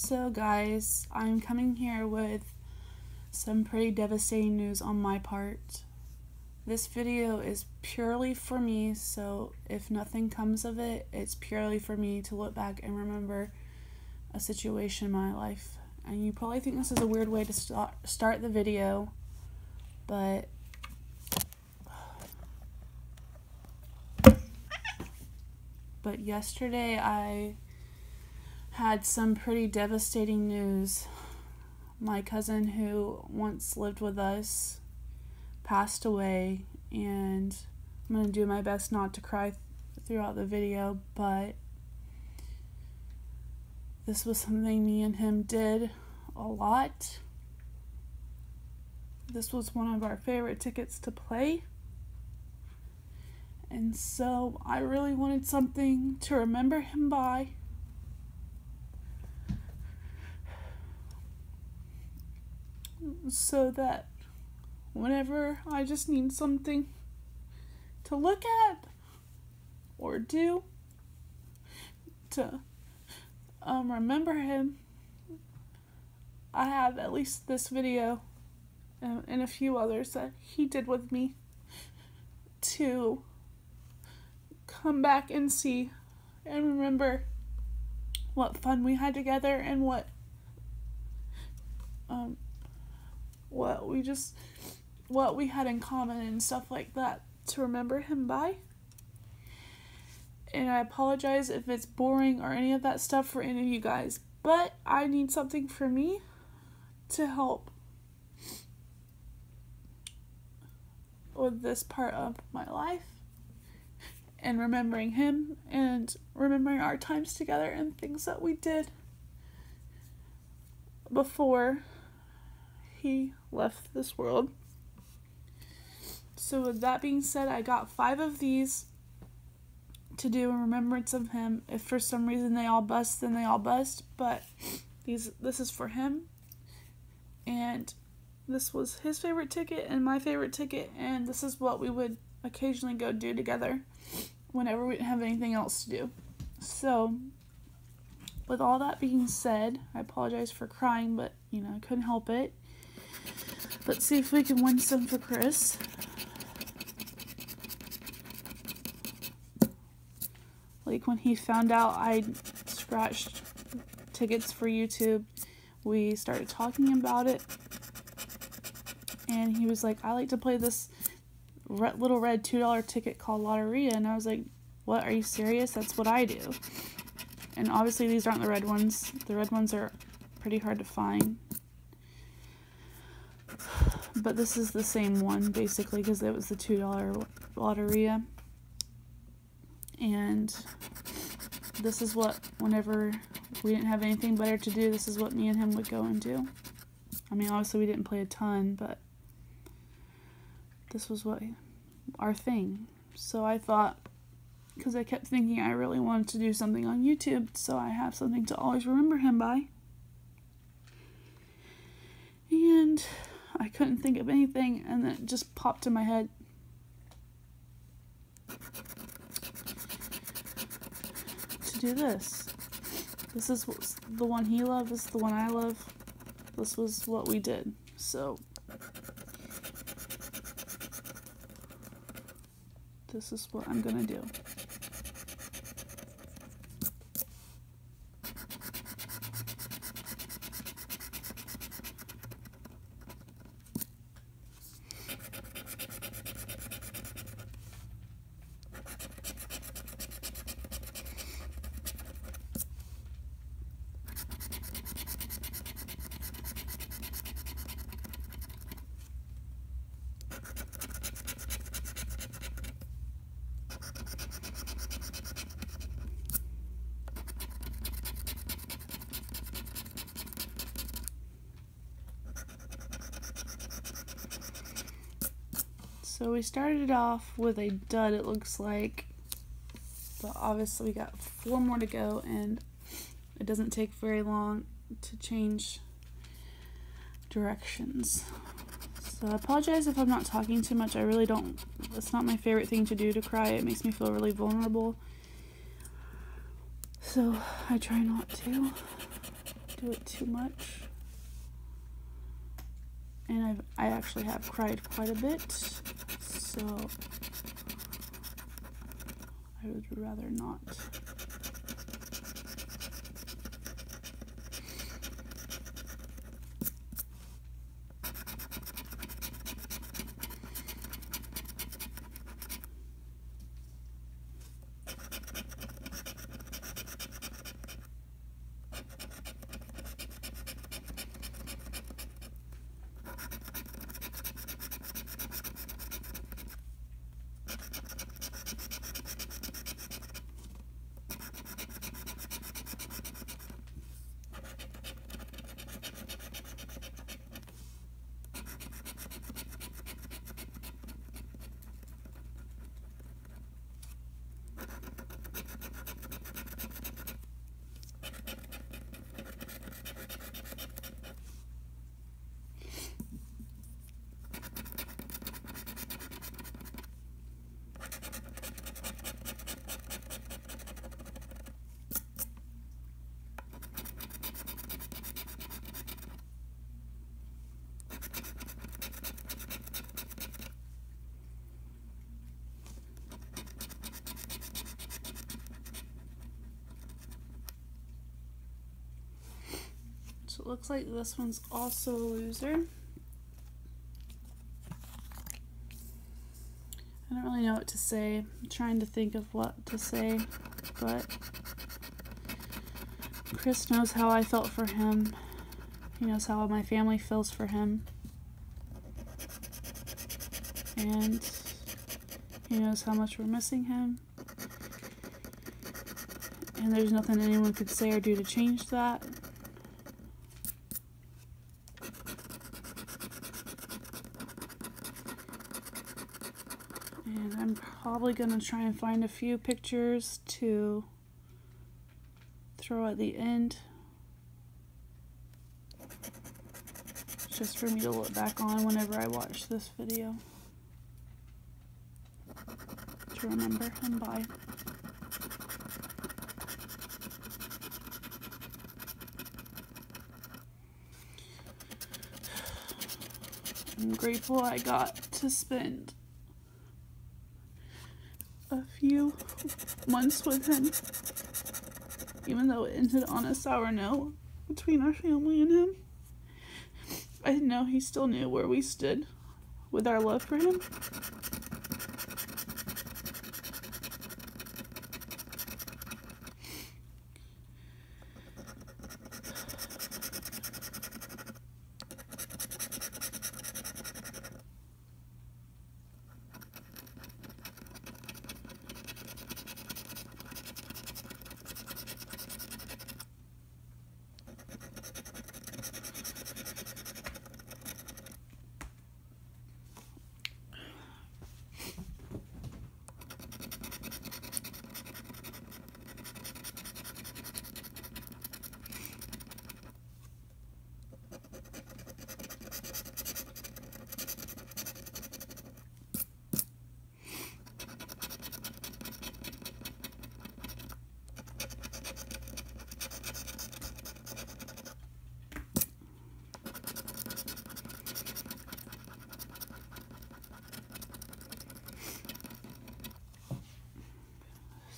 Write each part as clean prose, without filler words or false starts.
So guys, I'm coming here with some pretty devastating news on my part. This video is purely for me, so if nothing comes of it, it's purely for me to look back and remember a situation in my life. And you probably think this is a weird way to start the video, but yesterday I had some pretty devastating news. My cousin, who once lived with us, passed away, and I'm going to do my best not to cry throughout the video, but this was something me and him did a lot. This was one of our favorite tickets to play, and so I really wanted something to remember him by. So that whenever I just need something to look at or do to remember him, I have at least this video and a few others that he did with me to come back and see and remember what fun we had together and what we had in common and stuff like that, to remember him by. And I apologize if it's boring or any of that stuff for any of you guys, but I need something for me to help with this part of my life and remembering him and remembering our times together and things that we did before he left this world. So with that being said, I got 5 of these to do in remembrance of him. If for some reason they all bust, then they all bust, but this is for him. And this was his favorite ticket and my favorite ticket, and this is what we would occasionally go do together whenever we didn't have anything else to do. So with all that being said, I apologize for crying, but I couldn't help it. Let's see if we can win some for Chris. Like when he found out I scratched tickets for YouTube, we started talking about it, and he was like, I like to play this little red $2 ticket called Lotteria, and I was like, what, are you serious? That's what I do. And obviously these aren't the red ones. The red ones are pretty hard to find. But this is the same one, basically, because it was the $2 Lotteria. And this is what, whenever we didn't have anything better to do, this is what me and him would go and do. I mean, obviously we didn't play a ton, but this was what our thing. So I thought, because I kept thinking I really wanted to do something on YouTube, so I have something to always remember him by. And I couldn't think of anything, and then it just popped in my head. To do this. This is the one he loved, this is the one I love. This was what we did. So this is what I'm gonna do. So we started off with a dud, it looks like, but obviously we got 4 more to go, and it doesn't take very long to change directions. So I apologize if I'm not talking too much. I really don't, it's not my favorite thing to do, to cry. It makes me feel really vulnerable. So I try not to. do it too much. And I actually have cried quite a bit, so I would rather not. So it looks like this one's also a loser. I don't really know what to say. I'm trying to think of what to say, but Chris knows how I felt for him. He knows how my family feels for him. And he knows how much we're missing him. And there's nothing anyone could say or do to change that. And I'm probably going to try and find a few pictures to throw at the end, just for me to look back on whenever I watch this video, to remember him by. I'm grateful I got to spend a few months with him, even though it ended on a sour note between our family and him. I know he still knew where we stood with our love for him.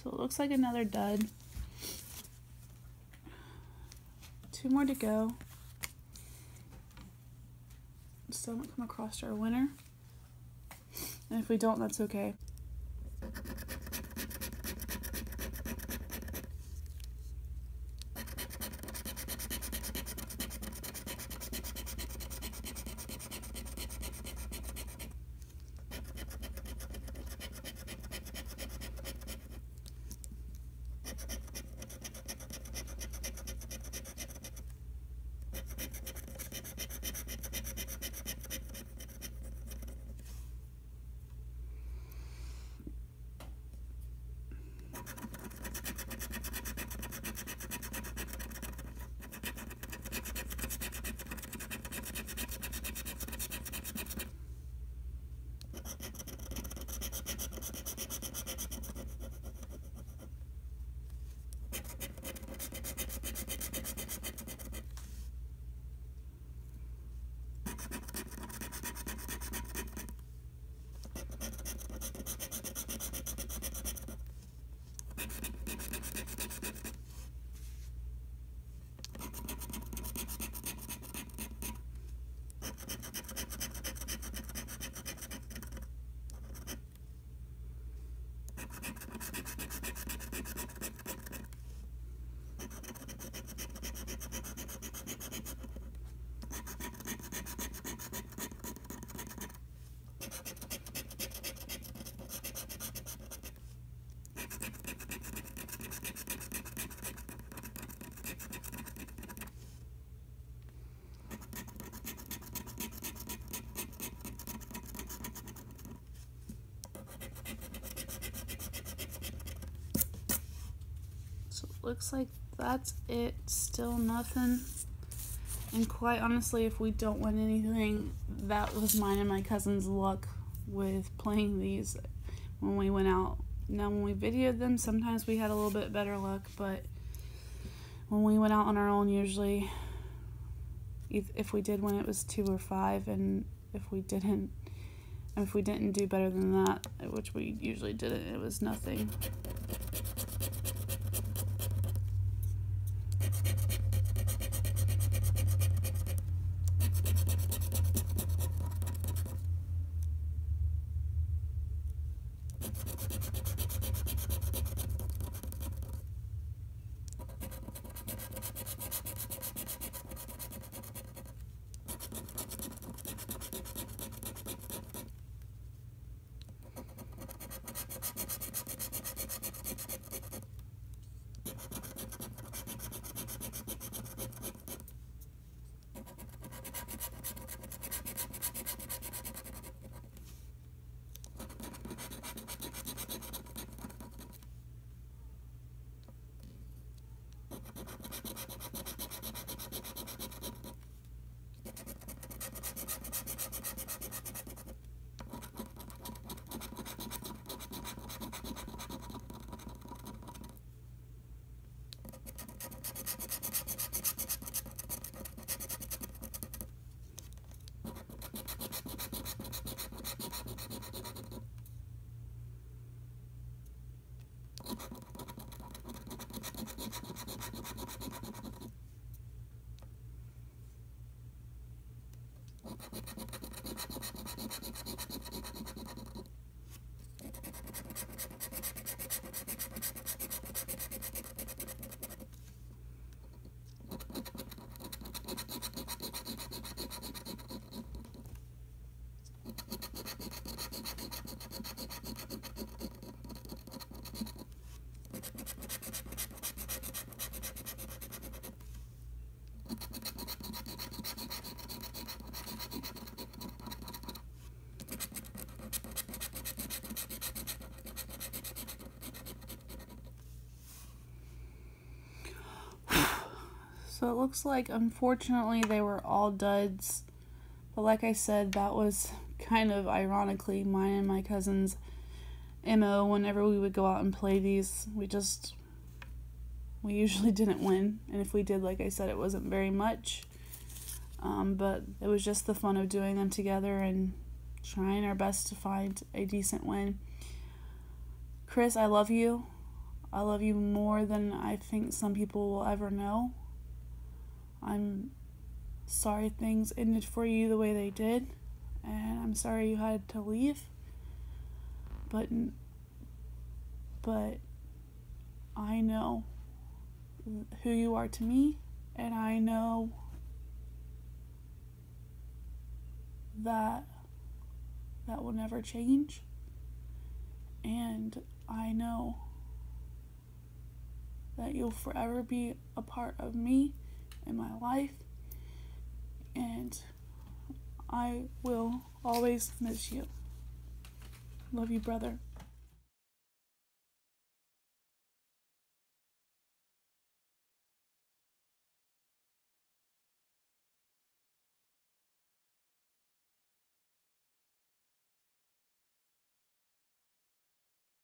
So it looks like another dud. 2 more to go. Still haven't come across our winner. And if we don't, that's okay. So it looks like that's it. Still nothing. And quite honestly, if we don't win anything, that was mine and my cousin's luck with playing these when we went out. Now when we videoed them, sometimes we had a little bit better luck, but when we went out on our own, usually if we did win, it was 2 or 5, and if we didn't do better than that, which we usually didn't, it was nothing. So it looks like, unfortunately, they were all duds. But like I said, that was kind of ironically mine and my cousin's MO whenever we would go out and play these. We usually didn't win. And if we did, like I said, it wasn't very much. But it was just the fun of doing them together and trying our best to find a decent win. Chris, I love you. I love you more than I think some people will ever know. I'm sorry things ended for you the way they did, and I'm sorry you had to leave. But I know who you are to me, and I know that will never change. And I know that you'll forever be a part of me in my life, and I will always miss you. Love you, brother.